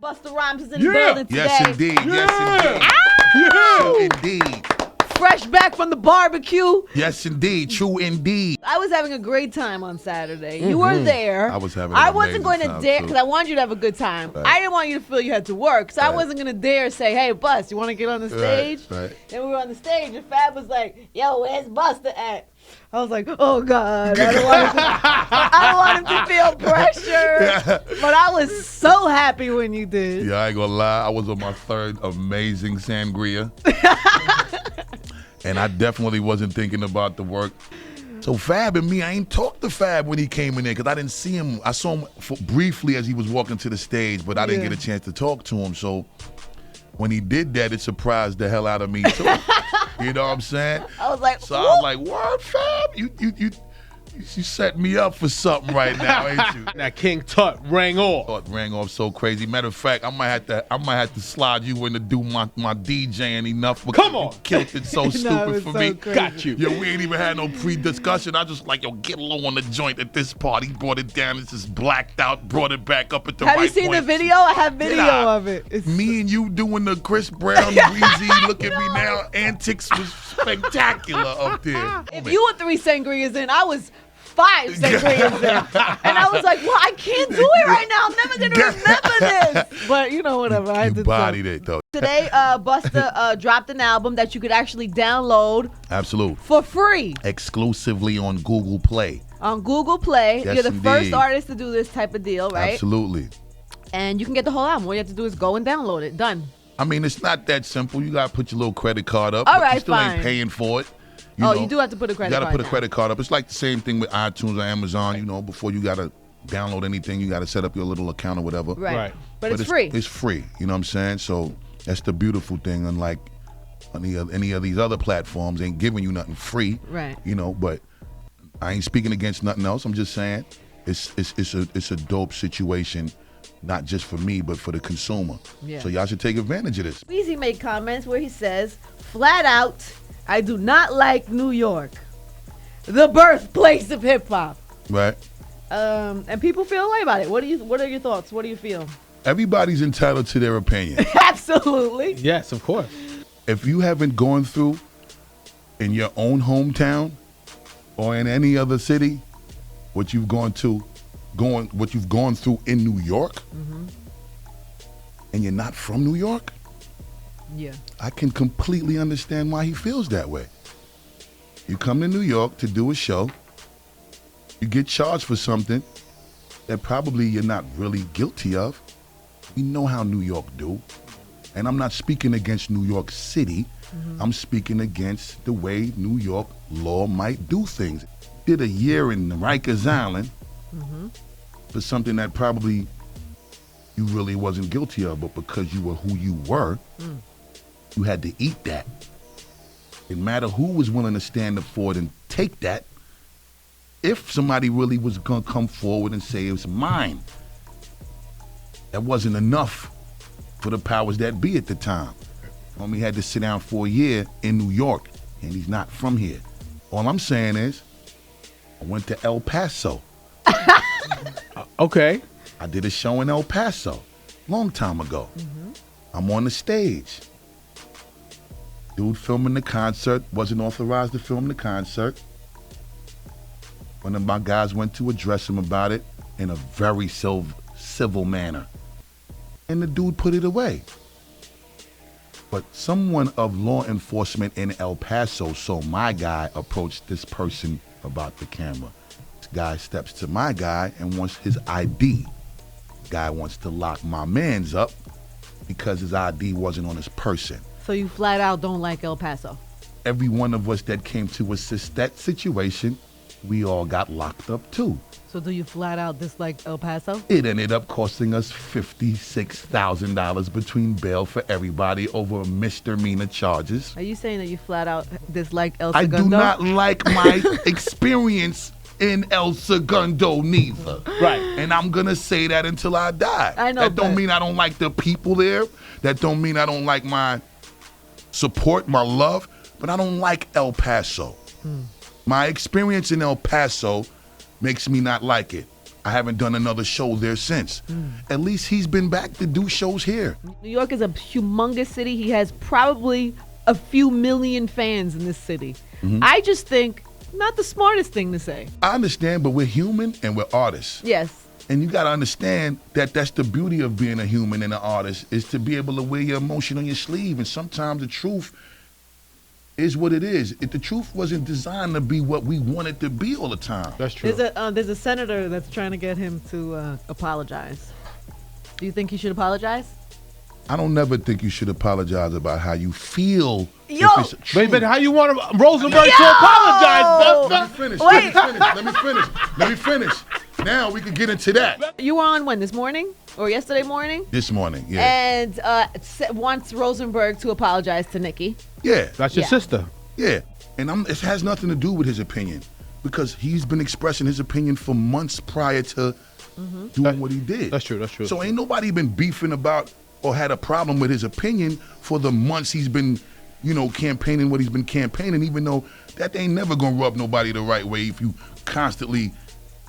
Busta Rhymes is in the building today. Yes, indeed. Yes, indeed. True indeed. Fresh back from the barbecue. Yes, indeed. True indeed. I was having a great time on Saturday. You were there. I was having I an wasn't going to amazing dare, time, because I wanted you to have a good time. Right. I didn't want you to feel you had to work, so I wasn't going to dare say, hey, Bust, you want to get on the stage? Right. Then we were on the stage, and Fab was like, yo, where's Busta at? I was like, oh, God. I don't want him to feel pressure. But I was so happy when you did. Yeah, I ain't gonna lie. I was on my third amazing sangria. And I definitely wasn't thinking about the work. So Fab and me, I ain't talked to Fab when he came in there because I didn't see him. I saw him briefly as he was walking to the stage, but I didn't get a chance to talk to him. So when he did that, it surprised the hell out of me too. You know what I'm saying? I was like, so I was like, "What, Fab? You set me up for something right now, ain't you?" That King Tut rang off. Oh, it rang off so crazy. Matter of fact, I might have to slide you in to do my DJing enough. Come on. You killed it so stupid for me. Crazy. Got you. Yo, we ain't even had no pre-discussion. I just like, yo, get low on the joint at this part. He brought it down. It's just blacked out. Brought it back up at the right point. Have you seen the video? I have video of it. It's Me and you doing the Chris Brown, Breezy, look at me now antics was spectacular up there. If you were 3 sangrias in, I was 5 sangrias in. And I was like, well, I can't do it right now. I'm never going to remember this. But, whatever. I had You to bodied it, though. Today, Busta dropped an album that you could actually download Absolute. for free Exclusively on Google Play. on Google Play. Yes, You're the first indeed. artist to do this type of deal, right? Absolutely. And you can get the whole album. All you have to do is go and download it. Done. I mean, it's not that simple. You got to put your little credit card up. All but right, you still fine. ain't paying for it. You do have to put a credit You got card to put a down. credit card up. It's like the same thing with iTunes or Amazon. Before you got to download anything, you got to set up your little account or whatever. Right. But it's free. It's free. You know what I'm saying? So that's the beautiful thing. Unlike any of these other platforms, ain't giving you nothing free. Right. But I ain't speaking against nothing else. I'm just saying it's a dope situation, not just for me, but for the consumer. Yeah. So y'all should take advantage of this. Weezy made comments where he says, flat out, I do not like New York, the birthplace of hip hop. Right? And people feel a way about it. What are your thoughts? What do you feel? Everybody's entitled to their opinion. Absolutely. Yes, of course. If you haven't gone through in your own hometown or in any other city what you've gone through in New York, and you're not from New York, Yeah. I can completely understand why he feels that way. You come to New York to do a show, you get charged for something that probably you're not really guilty of. We know how New York do. And I'm not speaking against New York City. I'm speaking against the way New York law might do things. Did a year in Rikers Island for something that probably you really wasn't guilty of, but because you were who you were, you had to eat that. It didn't matter who was willing to stand up for it and take that. If somebody really was gonna come forward and say it was mine, that wasn't enough for the powers that be at the time. Homie had to sit down for a year in New York, and he's not from here. All I'm saying is, I went to El Paso. Okay. I did a show in El Paso, long time ago. I'm on the stage. Dude filming the concert, wasn't authorized to film the concert. One of my guys went to address him about it in a very civil manner. And the dude put it away. But someone of law enforcement in El Paso saw my guy approach this person about the camera. This guy steps to my guy and wants his ID. Guy wants to lock my mans up because his ID wasn't on his person. So you flat out don't like El Paso? Every one of us that came to assist that situation, we all got locked up too. So do you flat out dislike El Paso? It ended up costing us $56,000 between bail for everybody over misdemeanor charges. Are you saying that you flat out dislike El I Segundo? do not like my experience in El Segundo neither. Right. And I'm going to say that until I die. I know, That don't but- mean I don't like the people there. That don't mean I don't like my support, my love, but I don't like El Paso. My experience in El Paso makes me not like it. I haven't done another show there since. At least he's been back to do shows here. New York is a humongous city. He has probably a few million fans in this city. I just think not the smartest thing to say. I understand, but we're human and we're artists. Yes. And you got to understand that that's the beauty of being a human and an artist, is to be able to wear your emotion on your sleeve. And sometimes the truth is what it is. The truth wasn't designed to be what we want it to be all the time. That's true. There's a senator that's trying to get him to apologize. Do you think he should apologize? I don't never think you should apologize about how you feel. Yo! If it's true. But how you want Rosenberg to apologize, Busta? Let me finish. Now we can get into that. You were on when, this morning or yesterday morning? This morning, yeah. And wants Rosenberg to apologize to Nicki. Yeah. That's your sister. Yeah. And it has nothing to do with his opinion, because he's been expressing his opinion for months prior to doing what he did. That's true. So ain't nobody been beefing about or had a problem with his opinion for the months he's been, campaigning what he's been campaigning, even though that ain't never gonna rub nobody the right way if you constantly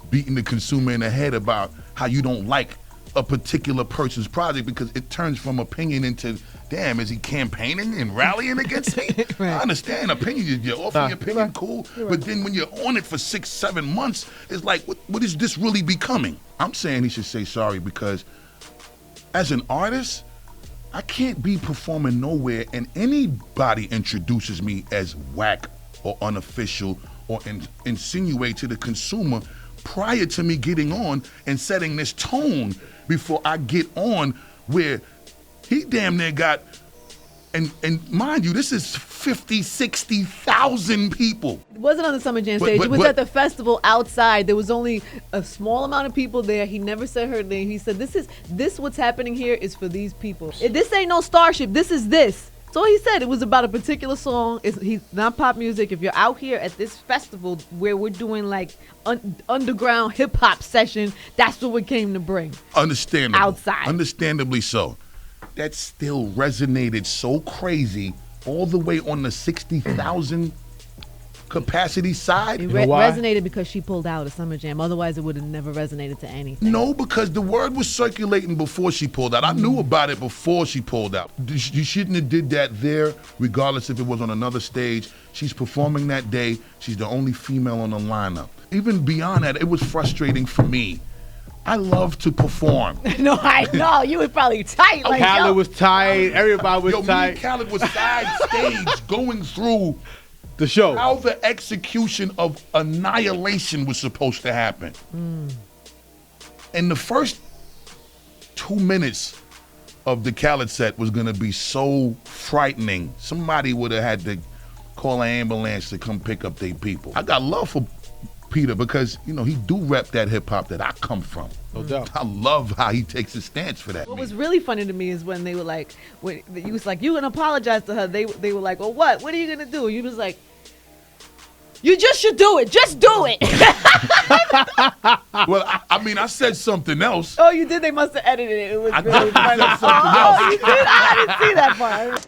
beating the consumer in the head about how you don't like a particular person's project, because it turns from opinion into, damn, is he campaigning and rallying against me? Right. I understand opinion, you're offering your opinion, cool, but then when you're on it for 6-7 months, it's like, what is this really becoming? I'm saying he should say sorry, because as an artist, I can't be performing nowhere and anybody introduces me as whack or unofficial or insinuate to the consumer prior to me getting on and setting this tone before I get on, where he damn near got, and mind you, this is 50, 60,000 people. It wasn't on the Summer Jam stage. It was at the festival outside. There was only a small amount of people there. He never said her name. He said, this what's happening here is for these people. This ain't no Starship. This is this. So he said it was about a particular song. He's not pop music. If you're out here at this festival where we're doing like underground hip hop session, that's what we came to bring. Understandable. Outside. Understandably so. That still resonated so crazy all the way on the 60,000 capacity side. It why? resonated because she pulled out of Summer Jam. Otherwise, it would have never resonated to anything. No, because the word was circulating before she pulled out. I knew about it before she pulled out. You shouldn't have did that there, regardless if it was on another stage. She's performing that day. She's the only female on the lineup. Even beyond that, it was frustrating for me. I love to perform. No, I know. You were probably tight. Like, Khaled was tight. Everybody was Me tight. and Khaled was side stage going through The show. how the execution of Annihilation was supposed to happen. And the first 2 minutes of the Khaled set was going to be so frightening. Somebody would have had to call an ambulance to come pick up their people. I got love for Peter because, he do rep that hip hop that I come from. No doubt. I love how he takes his stance for that. What was really funny to me is when they were like, when you was like, you gonna apologize to her. They were like, well, what? What are you gonna do? You was like, you just should do it. Just do it. Well, I said something else. Oh, you did? They must have edited it. It was I really did. funny. I said something else. Oh, you did? I didn't see that part.